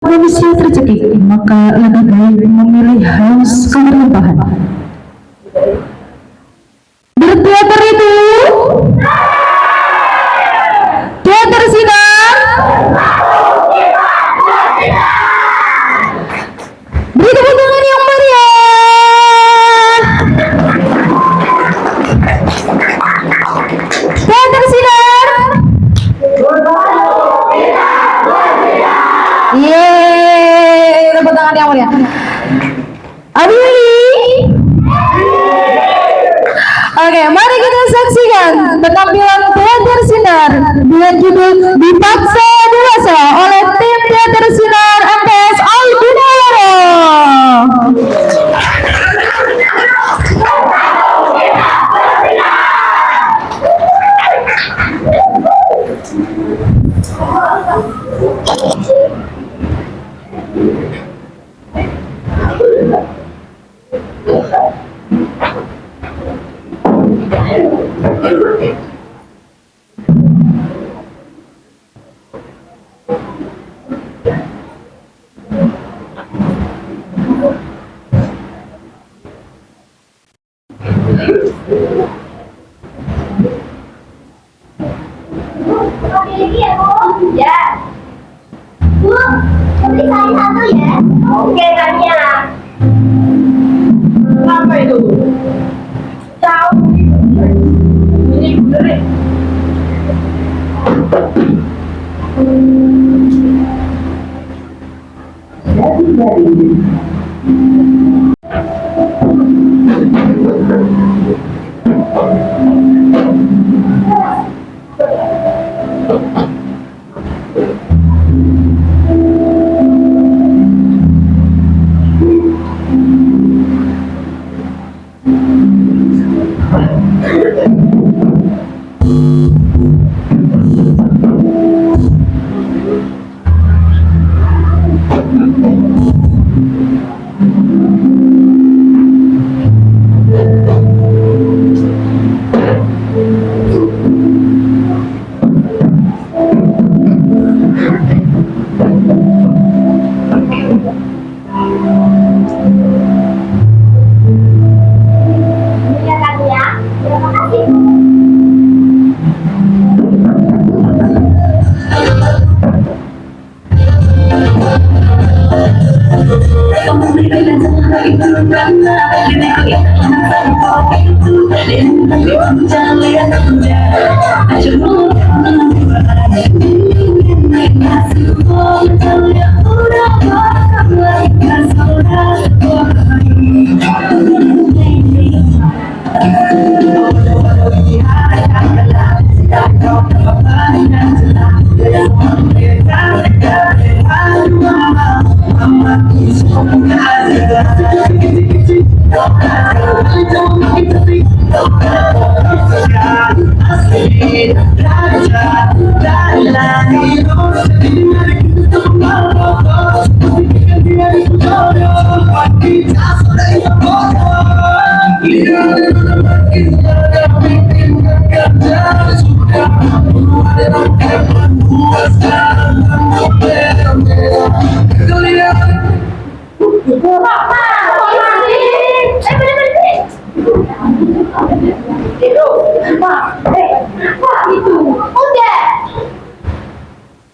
manusia rezeki, maka lebih baik memilih haus kelimpahan. Berteater itu teater sinar. Beri tepuk tangan yang meriah. Teater sinar. Yeay, tepuk tangan yang meriah. Abili. Oke, mari kita saksikan penampilan teater sinar dengan judul Dipaksa Dewasa oleh tim teater sinar MTS Albinawara. Ya, Bu, beli saya satu ya. Oke, Tanya. Apa itu? Tahu. Ini bener.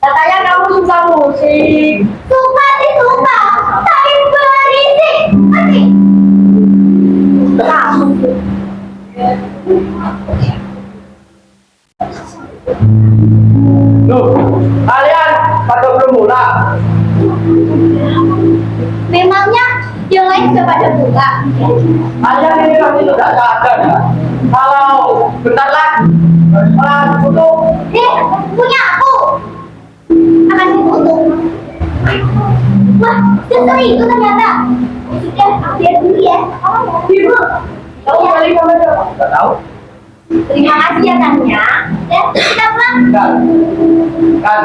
Katanya kamu suka musik. Suka sih suka, tapi berisik. Ngerti? Kamu. Loh, kalian pada belum mulai? Memangnya yang lain sudah pada buka? Kalian ini kan tidak sadar ya? Kalau bentar lagi kelas tutup. Punya aku akan ditutup. Wah, justru itu ternyata. Sudah, aku lihat dulu ya. Ibu, kamu balik sama siapa? Tidak tahu. Terima kasih ya Tanya. Dan kita pulang. Kan,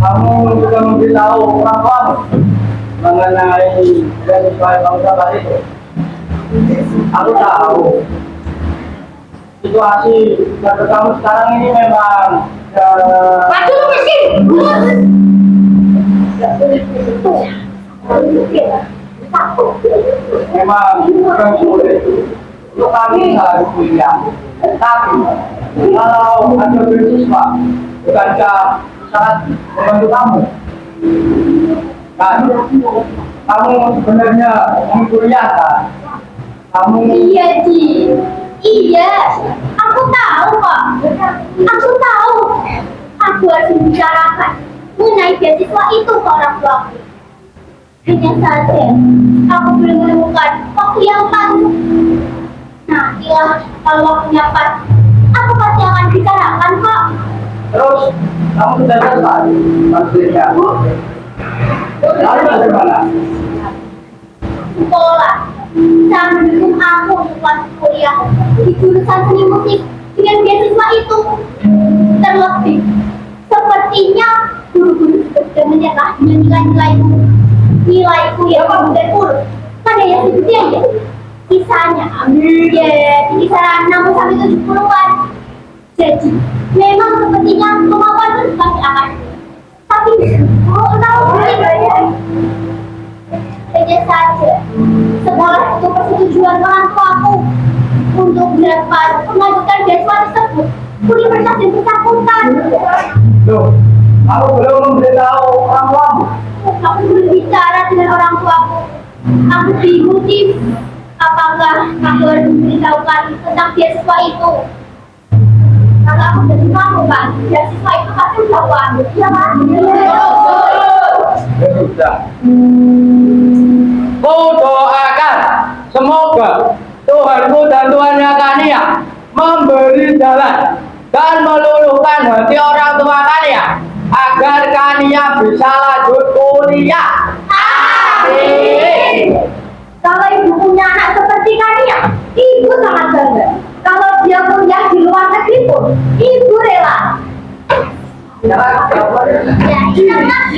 kamu juga memberitahu orang tuamu mengenai dan supaya kamu sabar itu. Aku tahu situasi keluarga kamu sekarang ini memang Waduh, miskin. Memang bukan sulit untuk kami harus kuliah. Tapi kalau ada beasiswa, bukankah sangat membantu kamu? Kan, kamu sebenarnya ingin kuliah kan? Kamu Iya, Ji. Iya, aku tahu kok. Aku tahu. Aku harus membicarakan mengenai beasiswa itu ke orang tuaku. Hanya saja, aku belum menemukan waktu yang pas. Nah, iya, kalau waktunya pas, aku pasti akan bicarakan kok. terus kamu sudah selesai maksudnya. Lalu bagaimana? Sekolah sangat mendukung aku untuk masuk kuliah di jurusan seni musik dengan beasiswa itu. Terlebih, sepertinya guru-guru sudah menyerah dengan nilaiku yang berbeda. Pada yang seperti aja, sisanya ya di kisaran 60-70-an. Jadi, memang sepertinya kemampuan itu masih akan. Tapi, mau tahu hanya saja, sekolah itu persetujuan orang tuaku untuk dapat mengajukan beasiswa tersebut universitas yang bersangkutan. Loh, kamu belum memberitahu orang tuamu? Aku belum bicara dengan orang tuaku. Aku bingung sih, apakah aku harus memberitahukan tentang beasiswa itu. Kalau aku jadi kamu kan, beasiswa itu pasti udah uang, iya kan? Ya sudah. Kudoakan semoga Tuhanku dan Tuhannya kalian memberi jalan dan meluluhkan hati orang tua kalian agar kalian bisa lanjut kuliah. Amin. Kalau ibu punya anak seperti kalian, ibu sangat bangga. Kalau dia kuliah di luar negeri pun, ibu rela. Ya, iya kan?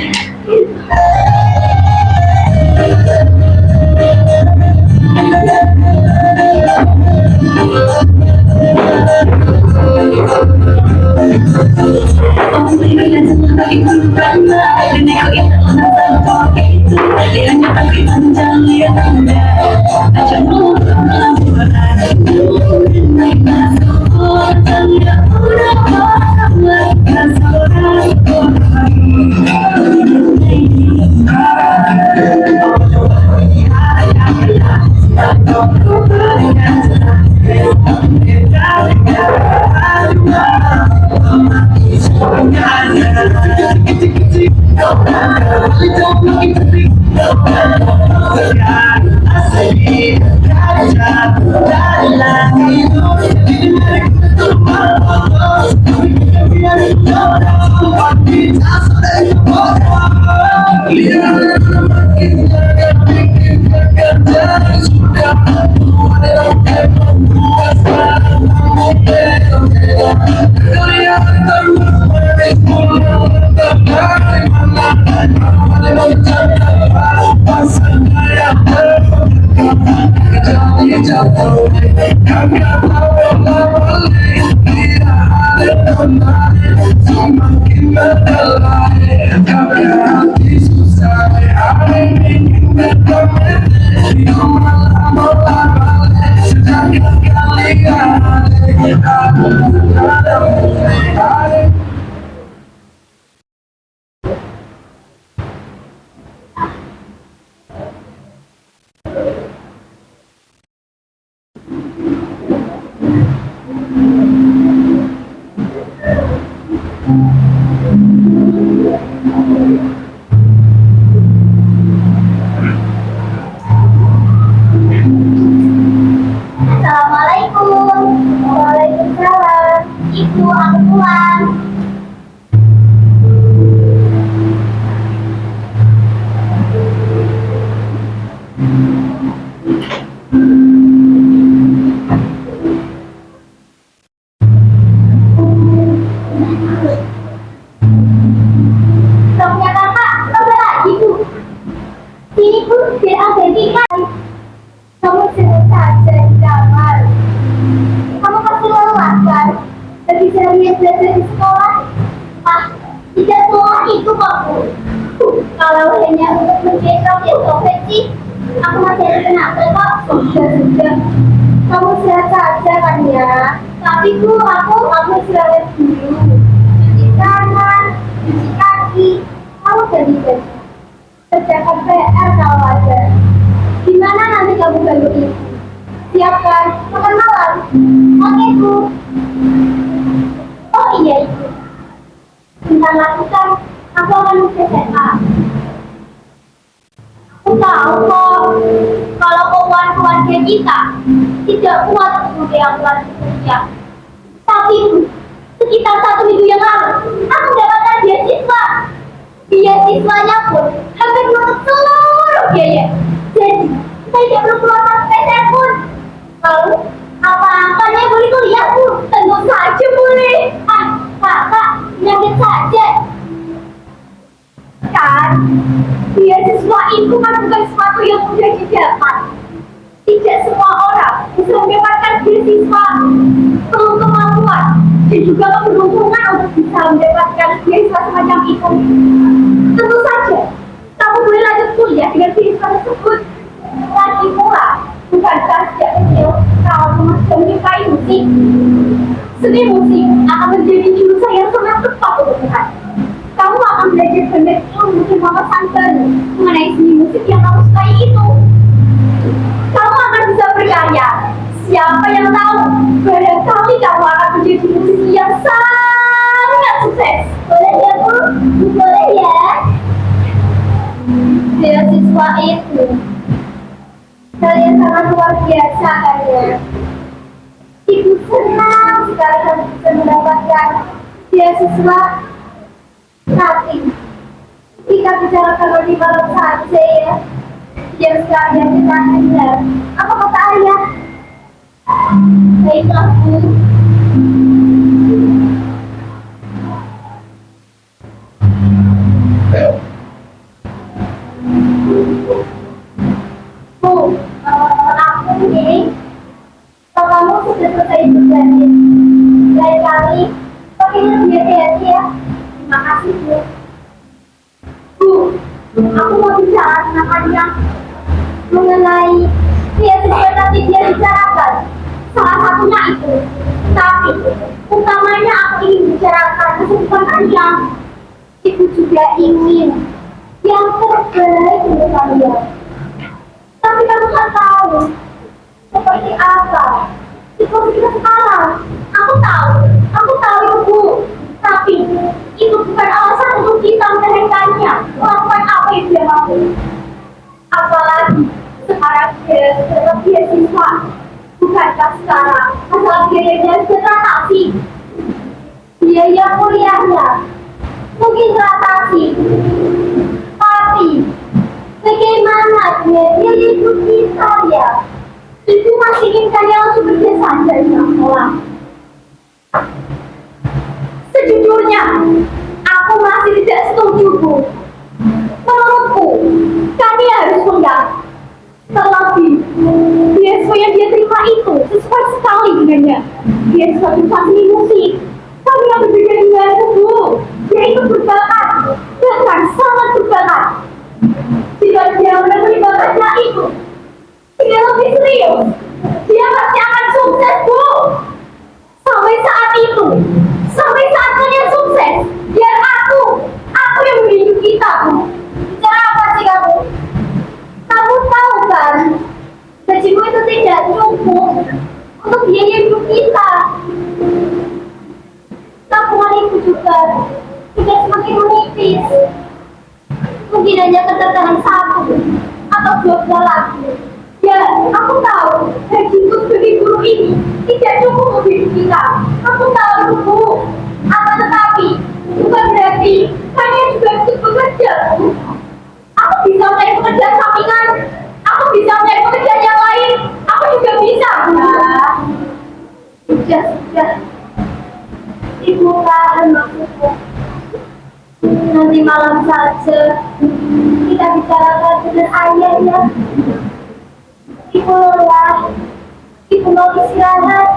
Assalamualaikum. Waalaikumsalam. Ibu, aku pulang. Kamunya kakak, kamu lagi bu. Sini bu, biar aku gantikan. Kamu senang saja di kamar. Kamu pasti lelah kan? Lebih sering belajar di sekolah. Ah, tidak semua itu kok bu. Kalau hanya untuk mencetak ya sobek sih. Aku masih ada tenaga kok. Sudah. Kamu sehat saja kan ya? Tapi aku istirahat dulu. Cuci tangan, cuci kaki, kamu jadi kerjakan PR kalau ada. Gimana nanti kamu bantu ibu? Siapkan makan malam. Oke Bu. Oh iya Ibu. Bentar lagi kan aku akan ke SMA. Aku tahu kok kalau keluarga kita tidak kuat untuk yang keluar kuliah. Tapi sekitar 1 minggu yang lalu aku mendapatkan beasiswa. Beasiswanya pun hampir menutup seluruh biaya. Jadi saya tidak perlu keluarkan peser pun. Lalu apa-apanya boleh kuliah Bu? Tentu saja boleh. Kakak nyamit saja. Kan beasiswa itu kan bukan sesuatu yang mudah didapat. Tidak semua orang bisa mendapatkan beasiswa. Perlu kemampuan dan juga keberuntungan untuk bisa mendapatkan beasiswa semacam itu. Tentu saja kamu boleh lanjut kuliah dengan beasiswa tersebut. Lagi pula bukankah sejak kecil kamu sudah menyukai musik? Seni musik akan menjadi jurusan yang sangat tepat untuk kamu. Kamu akan belajar banyak ilmu dan wawasan baru mengenai seni musik yang kamu sukai itu. Kamu akan bisa berkarya. Siapa yang tahu? Barangkali kamu akan menjadi musisi yang sangat sukses. Boleh ya Bu? Boleh ya. Beasiswa itu kalian sangat luar biasa kan ya. Ibu senang sekali kamu bisa mendapatkan beasiswa. Tapi kita bicarakan di malam saja ya. Yang sekalian kita dengar. Apa kata ayah? Baiklah Bu. Bu, aku ini kalau kamu sudah selesai berjanji lain kali pakainya lebih hati-hati ya. Terima kasih Bu. Bu, aku mau bicara namanya mengenai beasiswa tadi dia bicarakan. Salah satunya itu. Tapi utamanya aku ingin bicarakan kesempatan yang Ibu juga ingin yang terbaik untuk kalian. Tapi kamu kan tahu seperti apa situasi kita sekarang. Aku tahu itu Bu. Tapi itu bukan alasan untuk kita mereka-nya melakukan apa yang dia mau. Apalagi sekarang dia sudah beasiswa. Bukankah sekarang masalah biayanya sudah teratasi? Biaya kuliahnya mungkin teratasi. Tapi bagaimana biaya hidup kita ya? Itu masih ingin yang seperti saja yang sekolah. Sejujurnya, aku masih tidak setuju Bu. Menurutku, kami harus melihat. Terlebih, beasiswa yang dia terima itu sesuai sekali dengannya. Beasiswa jurusan seni musik. Kami yang berbeda denganku Bu. Dia itu berbakat, bahkan sangat berbakat. Jika dia menemui bakatnya itu, dia lebih serius. Dia pasti akan sukses Bu. Sampai saat itu, sampai saat kalian sukses, biar aku yang mendidik kita Bu. Bicara apa sih kamu? Kamu tahu kan, gajimu itu tidak cukup untuk biaya hidup kita. Tabungan itu juga sudah semakin menipis. Mungkin hanya kedatangan 1 atau 2 bulan lagi. Ya, aku tahu gajiku sebagai guru ini tidak cukup untuk hidup kita. Aku tahu itu Bu. Akan tetapi bukan berarti kalian juga ikut bekerja Bu. Aku bisa mencari pekerjaan sampingan. Aku bisa mencari pekerjaan yang lain. Aku juga bisa. Sudah. Ibu tahan maksudku. Nanti malam saja kita bicarakan dengan ayah ya. Ibu lelah. Ibu mau istirahat.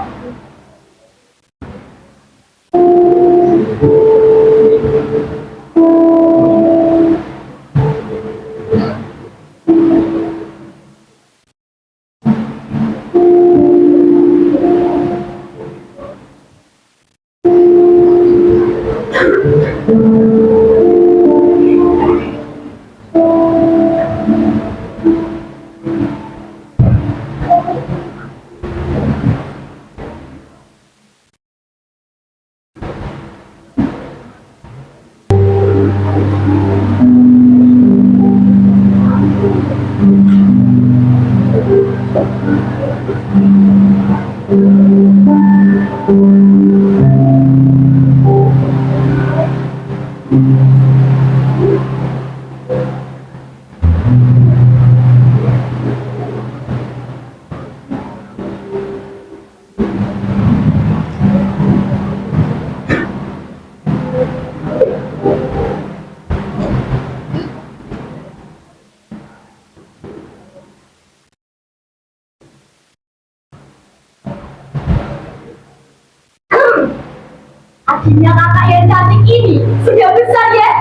Akhirnya kakak yang cantik ini sudah besar ya.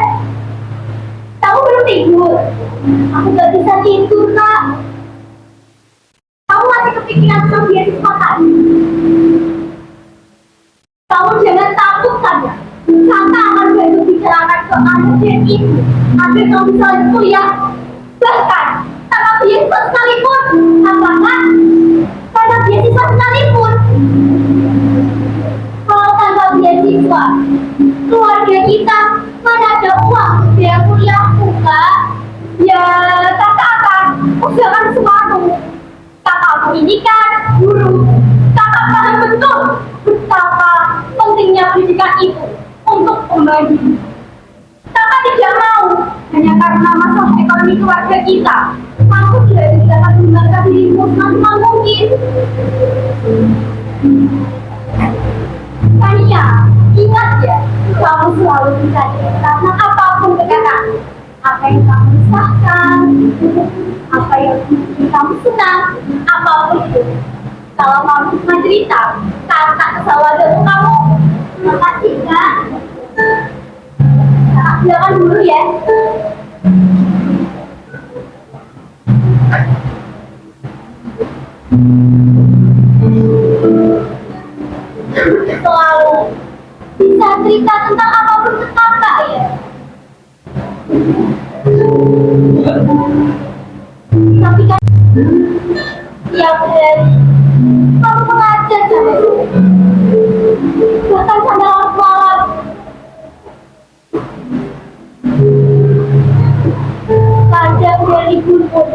Kamu belum tidur? Aku gak bisa tidur, Kak. Kamu masih kepikiran tentang beasiswa kan? Kamu jangan takut saja. Kakak akan bantu bicarakan ke anak dan ibu agar kamu bisa lanjut kuliah. Bahkan tanpa beasiswa sekalipun. Apakah? Tanpa beasiswa sekalipun. Kalau tanpa beasiswa, keluarga kita mana ada uang biaya kuliahku, Kak? Ya, kakak akan usahakan sesuatu. Kakakku ini kan guru. Kakak paham betul betapa pentingnya pendidikan itu untuk kembali. Kakak tidak mau hanya karena masalah ekonomi keluarga kita. Aku tidak dapat mengembangkan dirimu semaksimal mungkin. Tania, ingat ya, kamu selalu bisa karena apapun ke kakak. Apa yang kamu usahakan, apa yang bikin kamu senang, apapun itu. Kalau kamu cuma cerita, kakak selalu ada untuk kamu. Terima kasih, Kak. Kakak silakan dulu ya. Selalu bisa cerita tentang apapun ke kakak ya. Tapi kan tiap hari kamu mengajar sampai subuh, bahkan sampai larut malam. Kadang udah libur pun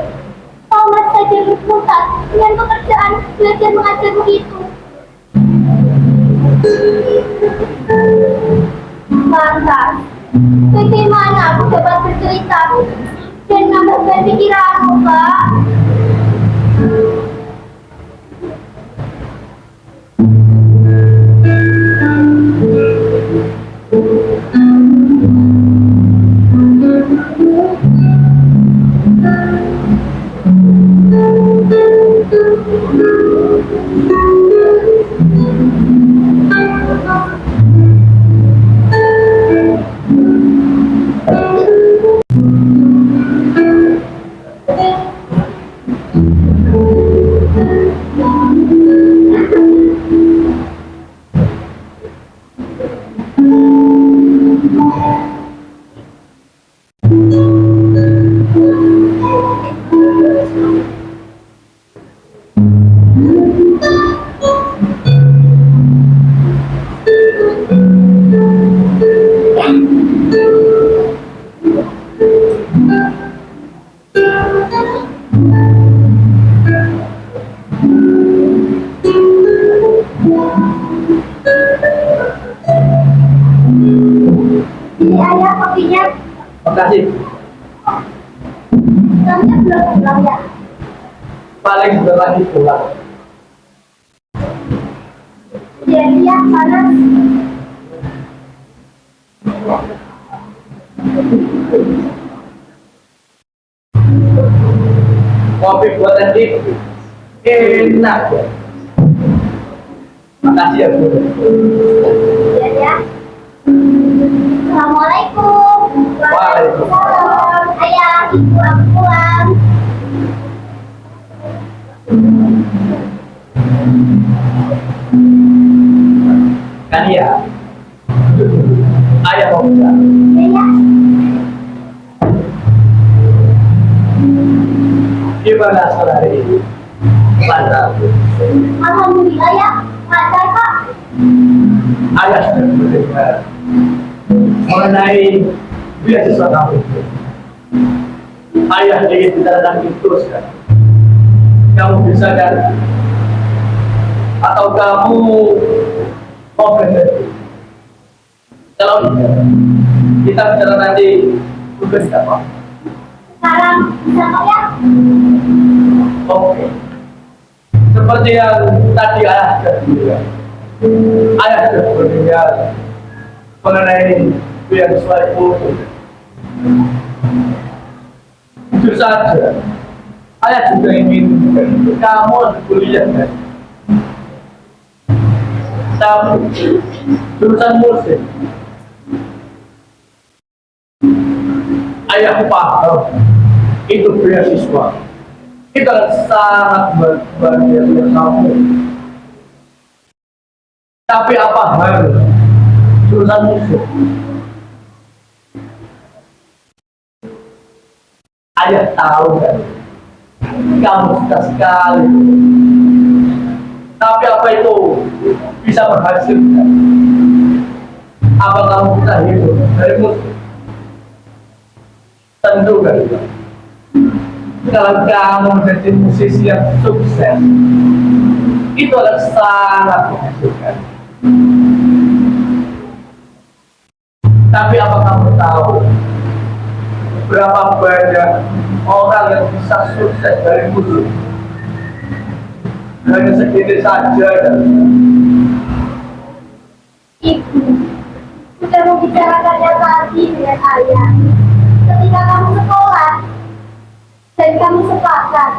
kau masih saja berkutat dengan pekerjaan belajar mengajar begitu. Lantas, bagaimana aku dapat bercerita dan menambahkan pikiranku, Pak? Ini ayah kopinya. Makasih. Kamu belum pulang ya? Paling sebentar lagi pulang. Iya, panas. Kopi buatan Dik enak ya. Makasih ya, Bu. Iya ya. Assalamualaikum. Waalaikumsalam. Ayah, ibu aku pulang. Kan ya. Ayah mau bicara. Iya ya. Gimana sore hari ini? Mantap. Alhamdulillah ya. Lancar, Pak. Ayah sudah mendengar mengenai beasiswa kamu itu. Ayah ingin bicara tentang itu sekarang. Kamu bisa kan? Atau kamu mau berhenti? Kalau tidak, kita bicara nanti tugas apa? Sekarang bisa kok ya? Oke. Seperti yang tadi ayah sudah bilang. Ayah sudah berdengar mengenai beasiswa itu. Jujur saja, ayah juga ingin kamu kuliah kan? kamu jurusan musik. Ayahku paham itu beasiswa. Kita sangat berbahagia dengan kamu. Tapi apa harus jurusan musik? Ayah tahu kan, kamu suka sekali. Tapi apa itu bisa menghasilkan? Apa kamu bisa hidup dari musik? Tentu kan. Kalau kamu menjadi musisi yang sukses, itu adalah sangat menghasilkan. Tapi apa kamu tahu berapa banyak orang yang bisa sukses dari musik? Hanya segini saja. Ibu sudah membicarakannya tadi dengan ayah. Ketika kamu sekolah dan kamu sepakat,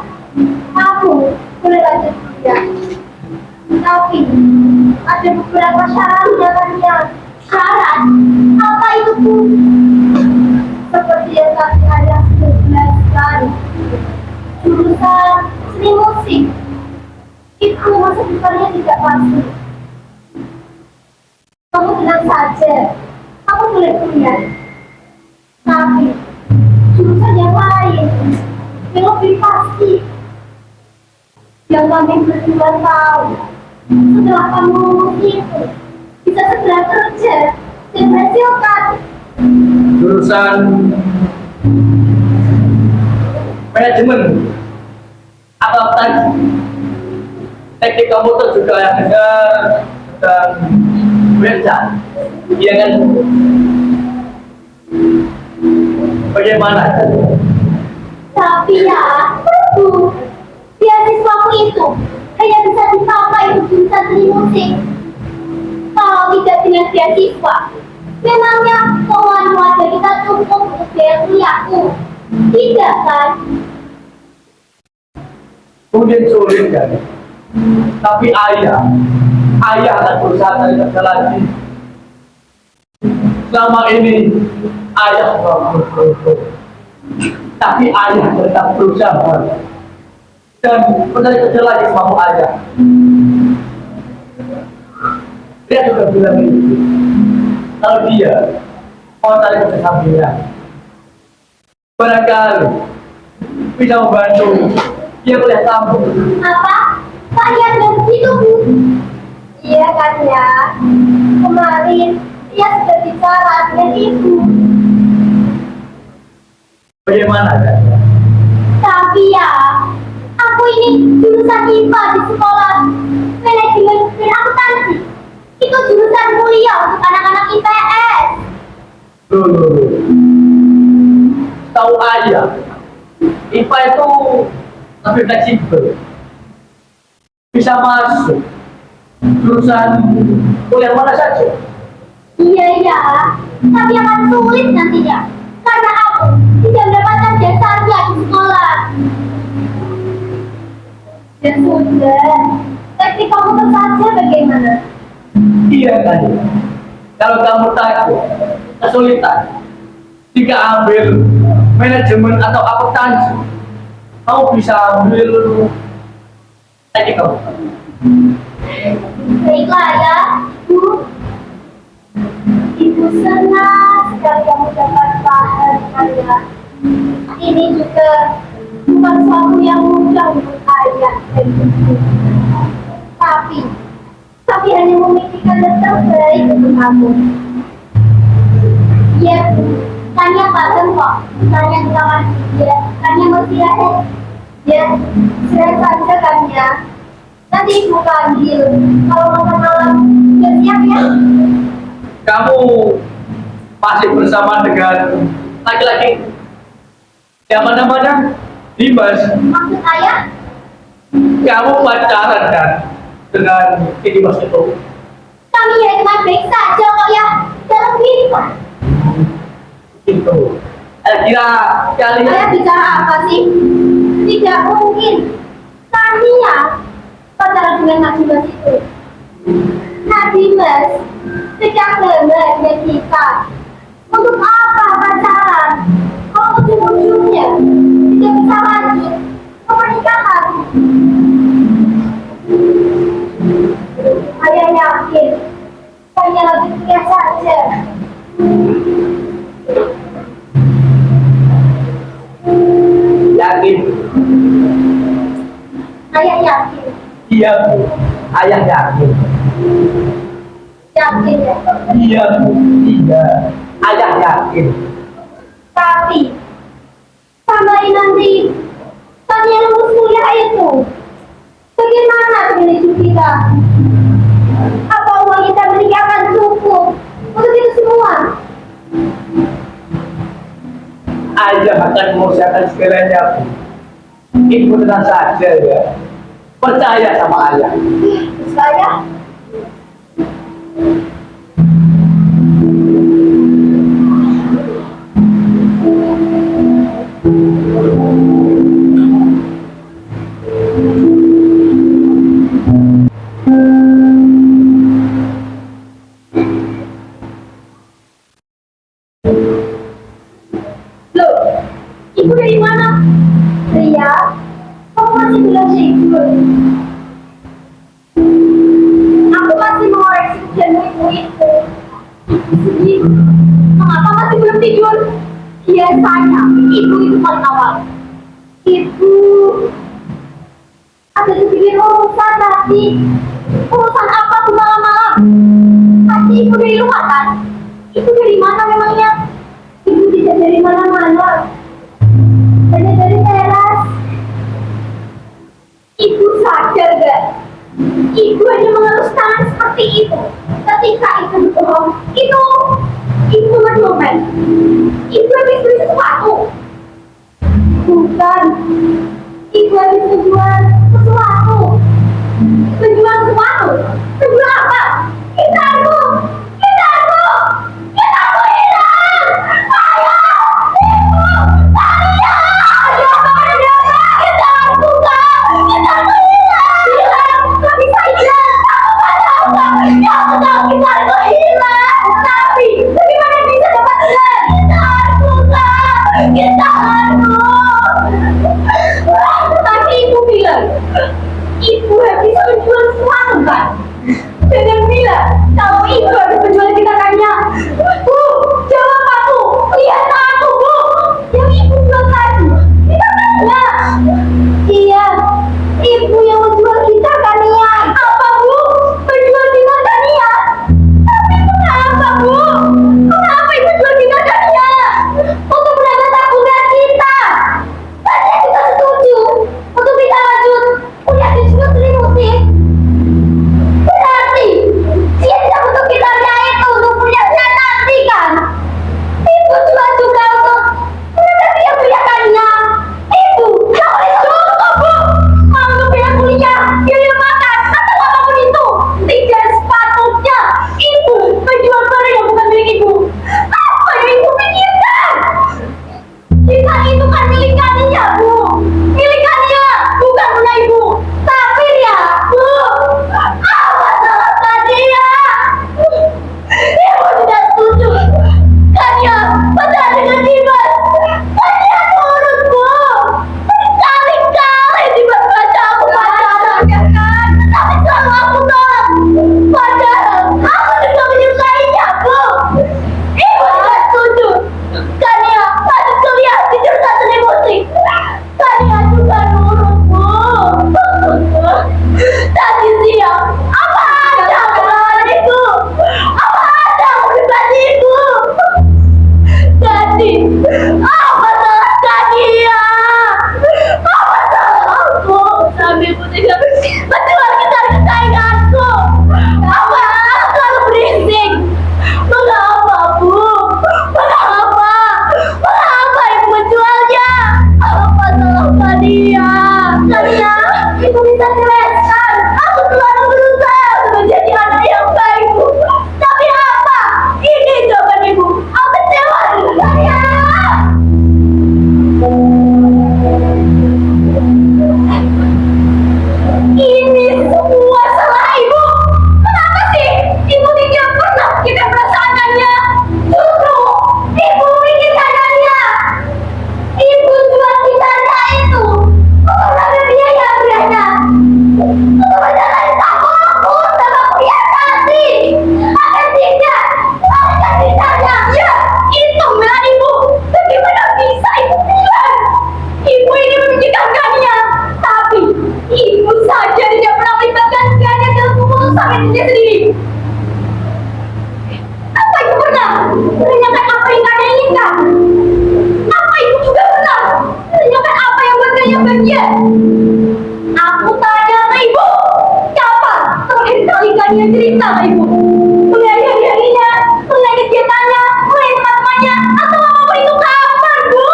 kamu boleh lanjut kuliah. Tapi ada beberapa syarat-syaratnya. Syarat apa itu Bu? Seperti yang tadi ayah sudah jelaskan, jurusan seni musik itu masa depannya tidak pasti. Kamu tenang saja, kamu boleh kuliah. Tapi jurusan yang lain yang lebih pasti, yang kami berdua tahu, setelah kamu lulus itu bisa segera kerja dan menghasilkan. Jurusan manajemen atau teknik komputer juga yang dengar dan belajar, iya kan? Bagaimana? Tapi ya, Bu, beasiswaku itu hanya bisa dipakai untuk jurusan seni musik. Kalau tidak dengan beasiswa, memangnya keuangan keluarga kita cukup untuk biaya kuliahku? Tidak kan? Mungkin sulit kan? Tapi ayah akan berusaha cari kerja lagi. Selama ini ayah berusaha, tapi ayah tetap berusaha dan mencari kerja lagi sama ayah. Dia juga bilang ini, kalau dia mau cari kerja sampingan, barangkali bisa membantu dia kuliah kamu. Apa? Kalian bilang begitu, Bu? Iya kan ya. Kemarin dia sudah bicara dengan Ibu. Bagaimana kan? Tapi ya, aku ini jurusan IPA di sekolah manajemen dan akuntansi. Itu jurusan kuliah untuk anak-anak IPS. Loh. Tahu ayah, IPA itu lebih fleksibel, bisa masuk jurusan kuliah mana saja. Iya, tapi akan sulit nantinya karena aku tidak mendapatkan dasarnya di sekolah. Dan sudah, teknik komputer saja bagaimana? Iya kan? Kalau kamu takut kesulitan, jika ambil manajemen atau akuntansi, kamu bisa ambil teknik komputer. Baiklah ya, Bu. Ibu senang sekali kamu dapat paham saya. Ini juga bukan sesuatu yang mudah untuk ayah dan ibu. Tapi hanya memikirkan yang terbaik untuk kamu. Iya, Bu. Tanya paham kok. Tanya tentang dia. Tanya mau istirahat. Ya, istirahat saja kan ya. Nanti ibu panggil. Kalau malam-malam, sudah siap ya. Kamu masih bersama dengan laki-laki siapa namanya? Dimas. Maksud ayah? Kamu pacaran kan dengan Dimas itu? Kami ya cuma baik saja kok ya. Dalam diri kok. Itu. Kira kalian Ayah bicara apa sih? Tidak mungkin. Kami ya pacaran dengan Mas Dimas itu. Nah Dimas, sejak lebarnya kita, untuk apa pacaran? Kalau ujung-ujungnya tidak bisa lanjut ke pernikahan. Ayah yakin, hanya lagi kuliah saja. Yakin? Ayah yakin, Iya Bu. Ayah yakin. yakin ya. Iya Bu. Iya. Ayah yakin. Tapi, sampai nanti tanya lulus kuliah itu, bagaimana dengan hidup kita? Apa uang kita menikah akan cukup untuk itu semua? Ayah akan mengusahakan segalanya Bu. Ibu tenang saja ya. Percaya sama ayah. Saya loh, ibu dari mana? Ria, kamu masih belum tidur? Aku masih mengoreksi ujianmu ibu itu. Jadi, mengapa masih belum tidur? Biasanya, ibu itu paling awal. Ibu ada sedikit urusan tadi. Urusan apa tuh malam-malam? Pasti ibu dari luar kan? Ibu dari mana memangnya? Ibu tidak dari mana-mana. Hanya dari teras. Ibu sadar gak? Ibu hanya mengelus tangan seperti itu. Ketika itu berbohong, ibu berdomen. Ibu habis beli sesuatu. Bukan. Ibu habis menjual sesuatu. Menjual sesuatu? Menjual apa? Gitarku! Gitarku! Gitarku hilang! Ayah! Ibu! Tania! Aduh, ada apa? Gitarku, Kak! Gitarku hilang! Hilang! Gak bisa hilang! Aku gak tahu, Kak! Ya, aku tahu gitarku hilang! Tapi, bagaimana bisa dapatkan gitarku, Kak? Gitarku! Tadi ibu bilang, ibu habis menjual sesuatu kan? Dengan bilang, kalau ibu habis menjual gitarnya, Bu, jawab aku, lihat aku, Bu. Yang ibu jual tadi, gitarnya. Iya, ibu yang menjual gitar Kania. Apa, Bu? Menjual gitar Kania? Tapi kenapa, Bu? Kenapa ibu jual gitar Kania? Untuk mendapat tabungan kita. Tadi kita setuju untuk kita lanjut kuliah di industri musik. Berarti dia tidak butuh gitarnya itu untuk kuliahnya nanti kan? Ibu jual juga untuk menghadapi yang kuliahkannya. Ibu, yang boleh cukup, Bu. Mau untuk biaya kuliah, biaya makan, atau apapun itu. Tidak sepatutnya ibu menjual barang yang bukan milik ibu. Apa yang ibu pikirkan? Gitar itu kan milik Kania, Bu. Milik Kania, bukan punya ibu. Tapi ya, Bu, apa salah Kania? Ibu tidak setuju. Kania, pacaran dengan Dimas. Kania turun, Bu. Berkali-kali Dimas baca aku pacaran. Tapi selalu aku tolak. Padahal aku juga menyukainya, Bu. Ibu tidak setuju. Kania lanjut kuliah di jurusan seni musik. Kania juga nurut, Bu. Tadi siang, apa ada kembaliku? Apa ada pribadiku? Jadi, apa salah Kania? Apa salah aku? Sambil putih menjual gitar kesayanganku. Apa aku selalu berisik? Mengapa, Bu? Mengapa? Mengapa ibu menjualnya? Apa salah Kania? Kania, ibu bisa jelaskan. Aku selalu berusaha untuk menjadi anak yang baik, Bu. Tapi apa? Ini jawaban ibu. Aku kecewa dengan Kania. Ini semua salah ibu. deh. Aku tanya ke ibu, kapan terakhir kali kalian cerita ke ibu? Mulai hari-harinya, mulai kegiatannya, mulai teman-temannya, atau apa itu kapan, Bu?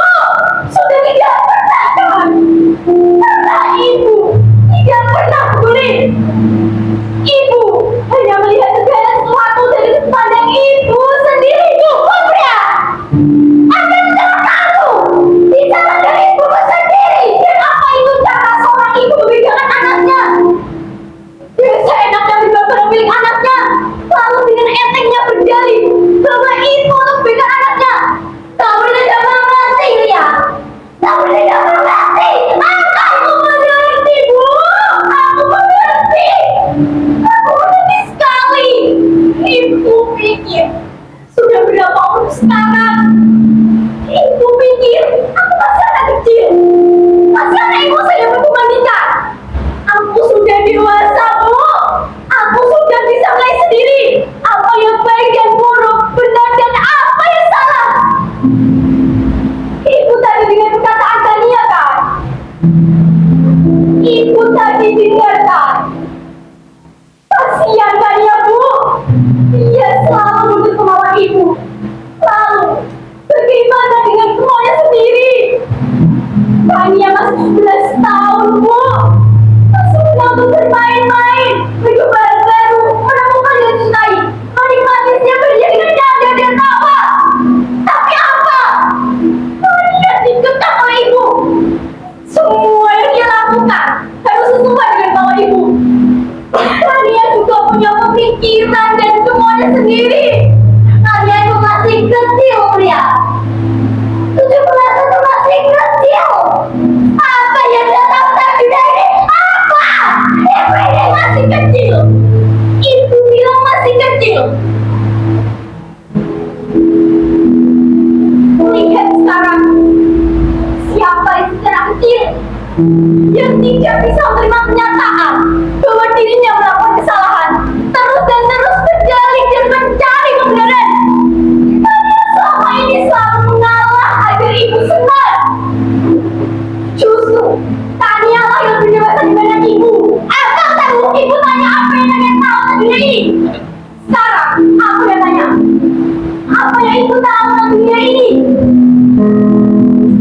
Sudah tidak pernah kan? Karena ibu tidak pernah peduli. Ibu hanya melihat segala sesuatu dari sudut pandang ibu sendiri. Cukup ya? Ada cara kamu bicara dari ibu sendiri. Dan apa itu cara seorang ibu membedakan anaknya? Dia seenaknya juga milik anaknya, lalu dengan entengnya berdalih bahwa itu untuk berikan anaknya. Kamu tidak mengerti, Ria. Kamu tidak mengerti. Aku mengerti, Bu. Aku mengerti. Aku mengerti sekali. Ibu pikir sudah berapa umur sekarang? Ibu pikir aku masih anak kecil. Masih anak ibu saya belum menikah. Aku sudah dewasa, Bu. Aku sudah bisa mulai sendiri. Apa yang baik dan buruk, benar dan apa yang salah. Ibu tadi dengan perkataan Tania kan? Ibu tadi dengarkan. Kasihan Tania, Bu. Dia selalu menuntut kemauan ibu. Lalu, bagaimana dengan semuanya sendiri? Tania masih 11 tahun, Bu. Masih muda untuk bermain-main, mencoba hal baru, menemukan yang disukai, menikmati setiap kerja dengan canda dan tawa. Tapi apa? Tania dikekang oleh ibu. Semua yang dia lakukan harus sesuai dengan kemauan ibu. Tania juga punya pemikiran dan semuanya sendiri. Tania itu masih kecil, Ria. 17 itu masih kecil. Apa yang dia tahu tentang dunia ini? Apa? Ibu ini masih kecil. Ibu bilang masih kecil. Lihat sekarang, siapa yang secara kecil yang tidak bisa menerima kenyataan bahwa dirinya melakukan kesalahan, terus dan terus berdalih dan mencari kebenaran. Tania selama ini selalu mengalah agar ibu senang. Justru Tania lah yang lebih dewasa dibanding ibu. Asal tahu ibu tanya apa yang Tania tahu tentang dunia ini. Sekarang aku yang tanya, apa yang ibu tahu tentang dunia ini?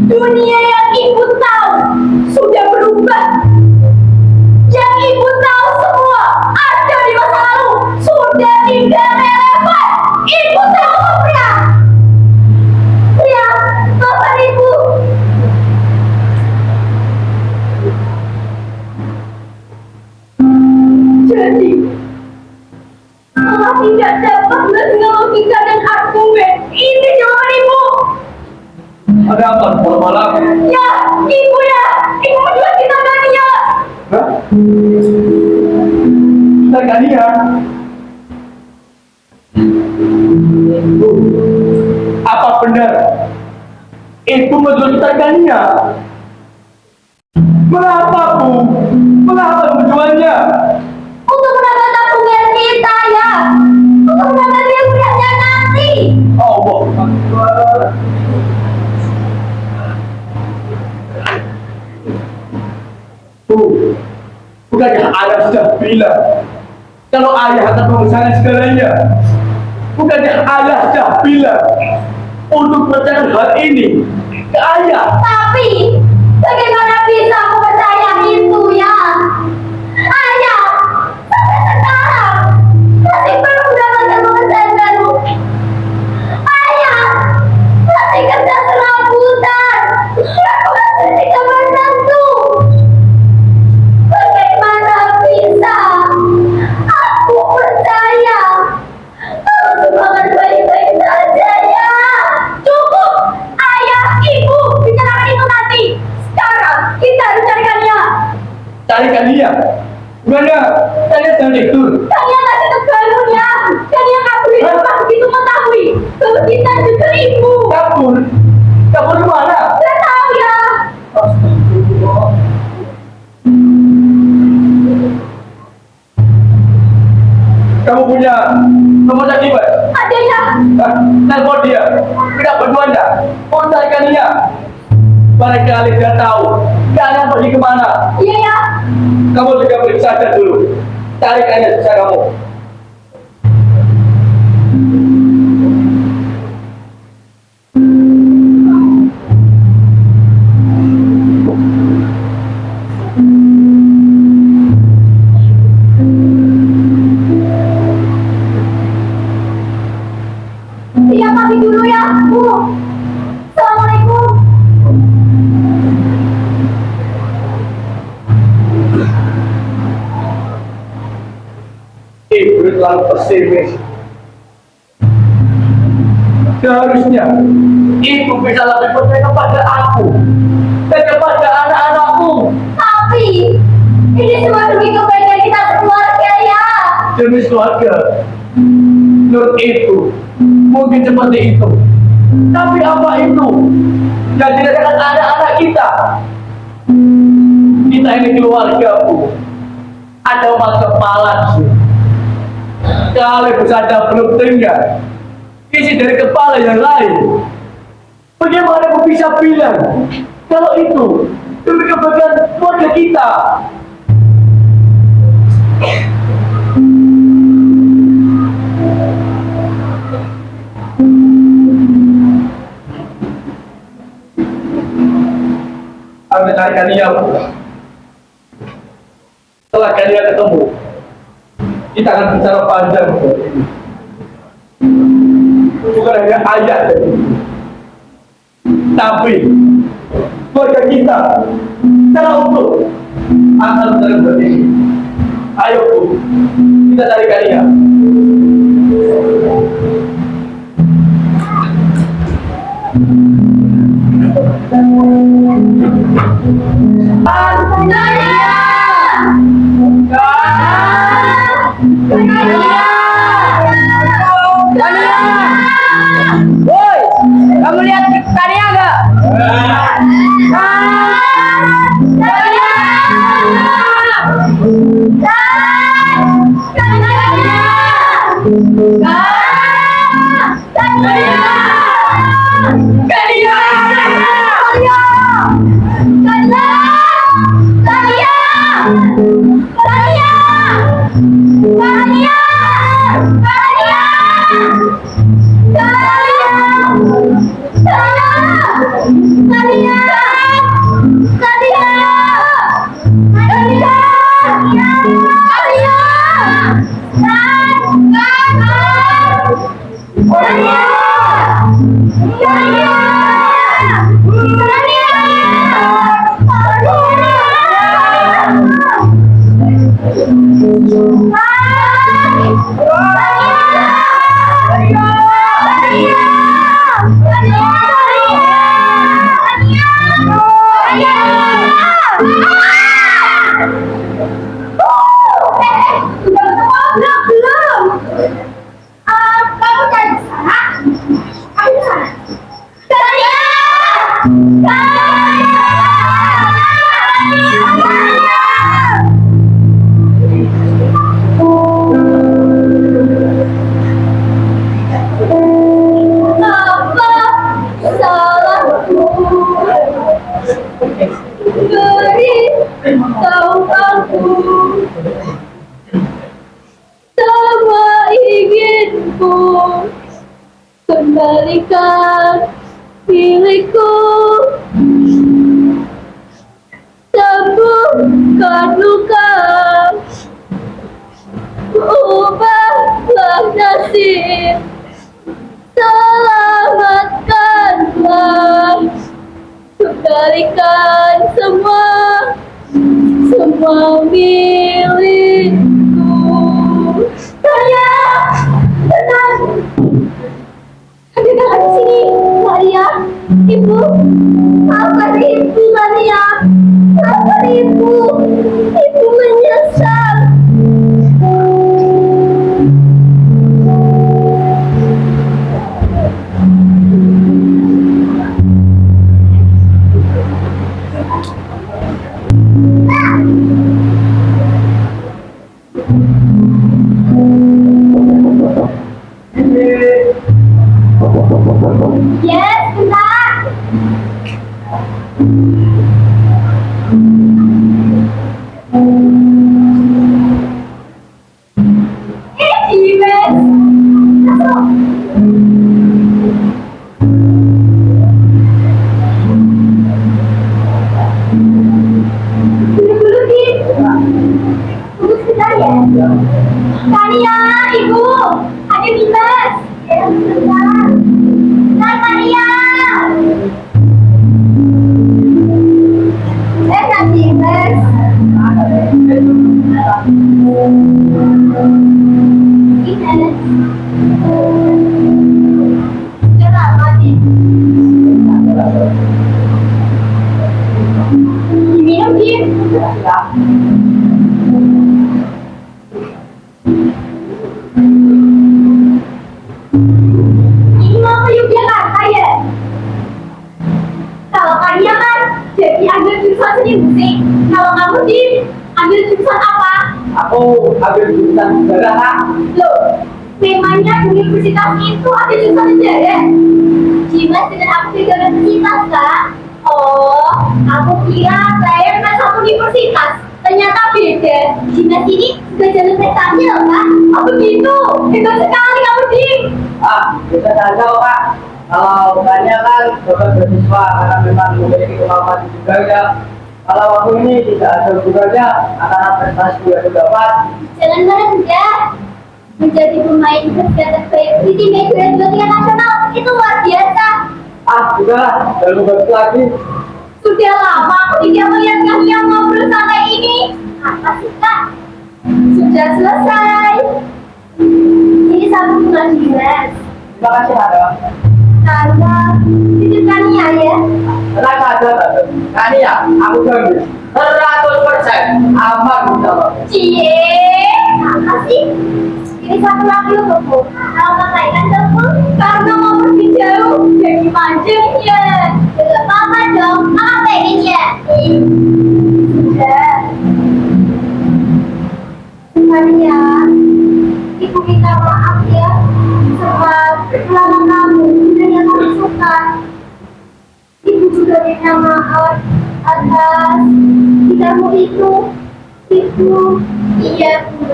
Dunia yang ibu tahu sudah berubah. Yang ibu tahu semua ada di masa lalu, sudah tidak relevan. Ibu tahu, Pria. Pria, kapan ibu? Jadi, setelah tidak dapat dengan logika dan argumen, ini jawaban ibu. Ada apa malam-malam? Ya, ibu ya. Ibu menjual kita Tania. Hah? Kita Tania? Bu, apa benar ibu menjual kita Tania? Mengapa, Bu? Mengapa menjualnya? Untuk menambah tabungan kita ya. Untuk menambah dia punyanya nanti. Allah Akbar. Bu, bukankah ayah sudah bilang kalau ayah akan mengusahakan segalanya? Bukankah ayah sudah bilang untuk menceritakan hal ini ke ayah? Tapi bagaimana bisa aku percaya itu ya? Ayah, sampai sekarang masih belum mendapatkan pekerjaan baru. Ayah masih kerja serabutan. Aku masih tidak menentu. Bagaimana bisa aku percaya kalau semua akan baik-baik saja ya? Cukup, ayah, ibu, bicarakan itu nanti. Sekarang kita harus carikan dia. Carikan dia. Gimana? Tanya sedang tidur. Kalian masih terbangun ya. Kalian kabur di rumah begitu mengetahui bahwa kita juga ibu. Kabur? Kabur kemana? Gak tahu ya. Astagfirullah. Kamu punya nomor tiba? Ada ya. Telepon dia. Tidak berdua anda. Mau carikan dia. Barangkali dia tahu Kalian pergi kemana? Iya ya. Kamu juga periksa saja dulu. Tarik aja sisa kamu. Iya pamit dulu ya, Bu. Assalamualaikum. Ibu terlalu pesimis. Seharusnya ibu bisa lebih percaya kepada aku dan kepada anak-anakku. Tapi ini semua demi kebaikan kita sekeluarga ya. Demi keluarga, menurut ibu mungkin seperti itu. Tapi apa itu yang dirasakan anak-anak kita? Kita ini keluarga, Bu. Ada umat kepala sih. Kalau bersandar belum dengar isi dari kepala yang lain, bagaimana aku bisa bilang kalau itu demi kebaikan keluarga kita? Anak kalian, setelah kalian ketemu, kita akan bicara panjang buat ini. Bukan hanya ayah dan ibu, tapi keluarga kita secara utuh akan bicara buat ini. Ayo Bu, kita cari kalian. Woi, kamu lihat tadi enggak? Beritahu aku sama inginku, kembalikan milikku, sembuhkan luka, ubahlah nasib, selamatkanlah, kembalikan semua milikku. Maria, tenang. Ada kakak di sini, Maria. Ibu, maafkan ibu, Maria. Maafkan ibu. Ibu menyesal. Yes, bentar. Dimas. Masuk. Dulu-dulu, Din. Tunggu sebentar ya. Tania, Ibu. Ada Dimas. Ya, sebentar. Bentar, Tania. Kak Dimas. Dimas. Sudah lama, Din. Diminum, Din. Ini mau ke Yogyakarta ya? Kalau kalian kan jadi ambil jurusan seni musik. Kalau kamu di ambil jurusan apa? Aku ambil jurusan sejarah, Kak. Loh, memangnya di universitas itu ada jurusan sejarah? Dimas dengan aku beda universitas, Kak. Oh, aku kira saya kan satu universitas. Ternyata beda. Dimas ini sudah jalur prestasi loh, Kak. Oh begitu, hebat sekali kamu, Dim. Bisa saja, Kak. Kalau banyak kan dapat beasiswa karena memang memiliki kemampuan juga ya. Kalau aku ini tidak ada hubungannya antara prestasi yang dapat. Jangan merendah. Menjadi pemain kerja terbaik di tim U23 nasional itu luar biasa. Sudahlah, jangan berbagi lagi. Sudah lama aku tidak melihat kalian ngobrol sampai ini. Apa sih, Kak? Sudah selesai. Ini satu bulan Dimas. Terima kasih, Madam. Karena itu Tania ya. Tenang saja, Madam. Kali ya, aku janji 100% aman insyaallah. Cie, apa sih? Ini satu lagi untukmu. Kalau kakak ikan telepon karena mau pergi jauh, jadi manjanya. Tidak apa-apa dong, kakak pengen ya. Sudah. Maria, Ibu minta maaf ya. Sebab selama kamu dan yang kamu suka. Ibu juga minta maaf atas tidakmu itu. Iya, Bu.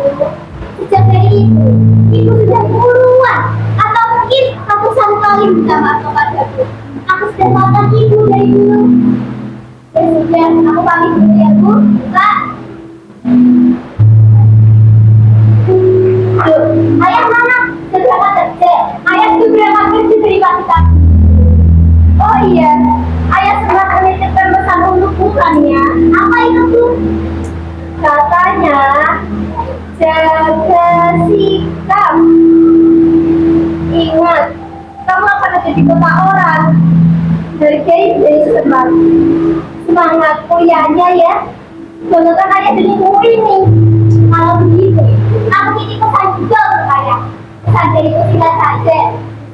Sejak dari itu, Ibu sudah puluhan atau mungkin ratusan kali minta maaf kepadaku. Aku sudah maafkan Ibu dari dulu. Ya sudah, aku pamit dulu ya, Bu. Kak. Loh, ayah mana? Sudah berangkat kerja. Ayah sudah berangkat kerja dari pagi-pagi. Oh iya, ayah sudah menitipkan pesan untuk bukannya. Apa itu, Bu? Katanya jaga sikap. Ingat, kamu akan ada di kota orang. Hargai dari semangat kuliahnya ya. Donokan ayah dirimu ini. Kalau begitu, aku titip pesan juga untuk ayah. Pesan dari Kusila saja.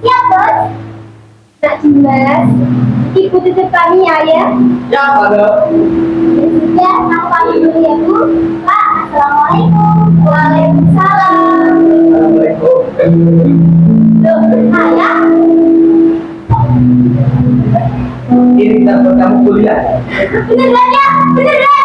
Siap, Bos? Nak Dimas, Ibu titip kami ya. Ya, Madam. Ya, aku pamit dulu ya, Bu. Pak, Assalamualaikum. Waalaikumsalam. Assalamualaikum. Loh, ayah? Ini kita buat kamu kuliah. Beneran ya? Beneran?